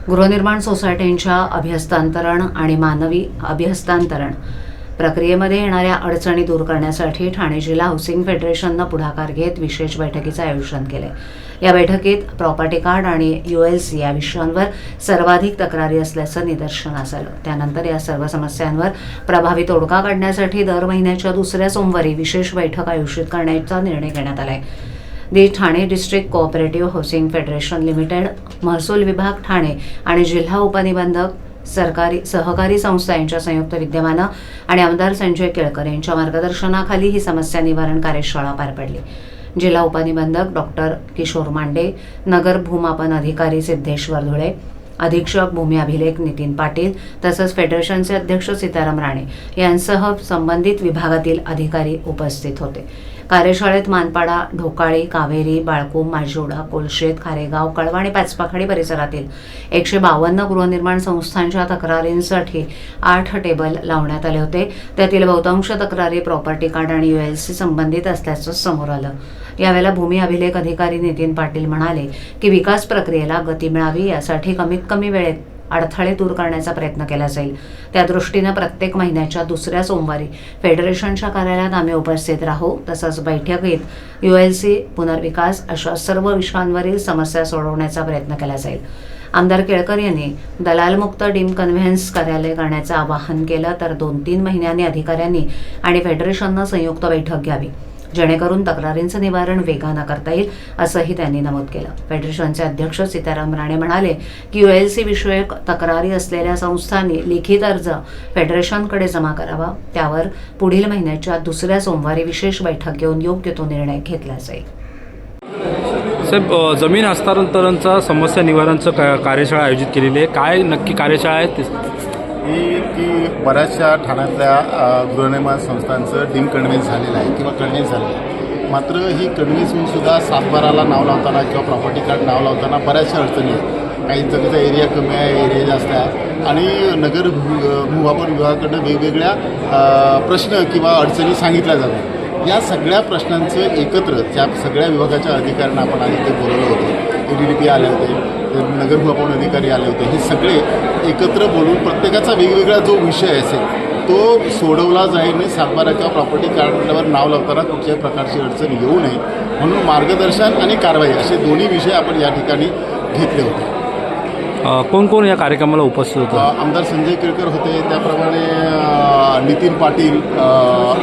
गृहनिर्माण सोसायट्यांच्या अभिहस्तांतरण आणि मानवी अभिहस्तांतरण प्रक्रियेमध्ये येणाऱ्या अडचणी दूर करण्यासाठी ठाणे जिल्हा हाऊसिंग फेडरेशननं पुढाकार घेत विशेष बैठकीचं आयोजन केलं। या बैठकीत प्रॉपर्टी कार्ड आणि ULC या विषयांवर सर्वाधिक तक्रारी असल्याचं निदर्शनास आलं। त्यानंतर या सर्व समस्यांवर प्रभावी तोडगा काढण्यासाठी दर महिन्याच्या दुसऱ्या सोमवारी विशेष बैठक आयोजित करण्याचा निर्णय घेण्यात आला आहे। Thane district cooperative housing federation limited, महसूल विभाग ठाणे आणि जिल्हा उपनिबंधक सहकारी संस्था यांच्या संयुक्त विद्यमानं आणि आमदार संजय केळकर यांच्या मार्गदर्शनाखाली ही समस्या निवारण कार्यशाळा पार पडली। जिल्हा उपनिबंधक डॉक्टर किशोर मांडे, नगर भूमापन अधिकारी सिद्धेश्वर धुळे, अधीक्षक भूमी अभिलेख नितीन पाटील तसंच फेडरेशनचे अध्यक्ष सीताराम राणे यांसह संबंधित विभागातील अधिकारी उपस्थित होते। कार्यशाळेत मानपाडा, ढोकाळी, कावेरी, बाळकूम, माजिवडा, कोलशेत, खारेगाव, कळवा आणि पाचपाखाडी परिसरातील 152 गृहनिर्माण संस्थांच्या तक्रारींसाठी 8 टेबल लावण्यात आले होते। त्यातील बहुतांश तक्रारी प्रॉपर्टी कार्ड आणि ULC संबंधित असल्याचं समोर आलं। यावेळेला भूमी अभिलेख अधिकारी नितीन पाटील म्हणाले की विकास प्रक्रियेला गती मिळावी यासाठी कमीत कमी वेळेत अडथळे दूर करण्याचा प्रयत्न केला जाईल। त्या दृष्टीनं प्रत्येक महिन्याच्या दुसऱ्या सोमवारी फेडरेशनच्या कार्यालयात आम्ही उपस्थित राहू। तसंच बैठकीत ULC, पुनर्विकास अशा सर्व विषयांवरील समस्या सोडवण्याचा प्रयत्न केला जाईल। आमदार केळकर यांनी दलालमुक्त डीम कन्व्हेन्स कार्यालय करण्याचं आवाहन केलं, तर 2-3 महिन्यांनी अधिकाऱ्यांनी आणि फेडरेशननं संयुक्त बैठक घ्यावी जेणेकरून तक्रारींचं निवारण वेगानं करता येईल, असंही त्यांनी नमूद केलं। फेडरेशनचे अध्यक्ष सीताराम राणे म्हणाले की ULC विषयक तक्रारी असलेल्या संस्थांनी लिखित अर्ज फेडरेशनकडे जमा करावा। त्यावर पुढील महिन्याच्या दुसऱ्या सोमवारी विशेष बैठक घेऊन योग्य तो निर्णय घेतला जाईल। साहेब, जमीन हस्तांतरणचा समस्या निवारणचं कार्यशाळा आयोजित केलेली आहे, काय नक्की कार्यशाळा आहे की बऱ्याचशा ठाण्यातल्या गृहनिर्माण संस्थांचं डीम कन्व्हेन्स झालेलं आहे किंवा कन्व्हेन्स झालेलं आहे। मात्र ही कन्व्हेन्स होऊनसुद्धा 7/12ला नाव लावताना किंवा प्रॉपर्टी कार्ड नाव लावताना बऱ्याचशा अडचणी आहेत। काहींचा तिचा एरिया कमी आहे, एरिया जास्त आहे आणि नगर भूमापन विभागाकडनं वेगवेगळ्या प्रश्न किंवा अडचणी सांगितल्या जातात। या सगळ्या प्रश्नांचं एकत्र त्या सगळ्या विभागाच्या अधिकाऱ्यांना आपण आधी ते बोलवलं होतं। ADDP आले होते, नगर भूमापन अधिकारी आले होते। हे सगळे एकत्र बोलून प्रत्येकाचा वेगवेगळा जो विषय असेल तो सोडवला जाईल आणि 7/12 किंवा प्रॉपर्टी कार्डवर नाव लावताना कुठल्याही प्रकारची अडचण येऊ नये म्हणून मार्गदर्शन आणि कारवाई असे दोन्ही विषय आपण या ठिकाणी घेतले होते। कोण कोण या कार्यक्रमाला उपस्थित होतं? आमदार संजय केळकर होते, त्याप्रमाणे नितीन पाटील,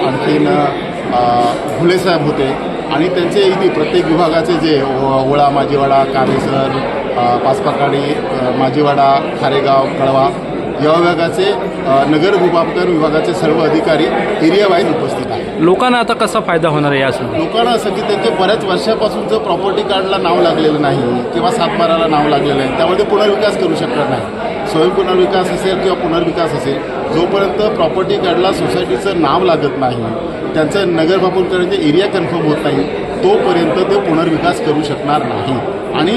आणखीन घुलेसाहेब होते आणि त्यांचे इथे प्रत्येक विभागाचे जे ओळा, माजिवाडा, कामेसर, पाचपाखाडी, माजिवाडा, खारेगाव, कळवा या विभागाचे नगर भूमापन विभागाचे सर्व अधिकारी एरिया वाईज उपस्थित आहेत। लोकांना आता कसा फायदा होणार आहे? यासह लोकांना असं की त्यांचे बऱ्याच वर्षापासूनचं प्रॉपर्टी कार्डला नाव लागलेलं नाही किंवा 7/12ला नाव लागलेलं नाही, त्यामध्ये पुनर्विकास करू शकणार नाही। स्वयं पुनर्विकास असेल किंवा पुनर्विकास असेल, जोपर्यंत प्रॉपर्टी कार्डला सोसायटीचं नाव लागत नाही, त्यांचं नगर भूमापन करण्याचे एरिया कन्फर्म होत नाही, तोपर्यंत ते पुनर्विकास करू शकणार नाही। आणि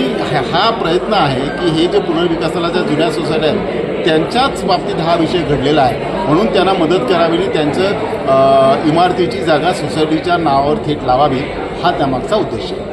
हा प्रयत्न आहे की हे जे पुनर्विकासाला ज्या जुन्या सोसायट्या आहेत त्यांच्याच बाबतीत हा विषय घडलेला आहे, म्हणून त्यांना मदत करावी आणि त्यांचं इमारतीची जागा सोसायटीच्या नावावर थेट लावावी, हा त्यामागचा उद्देश आहे।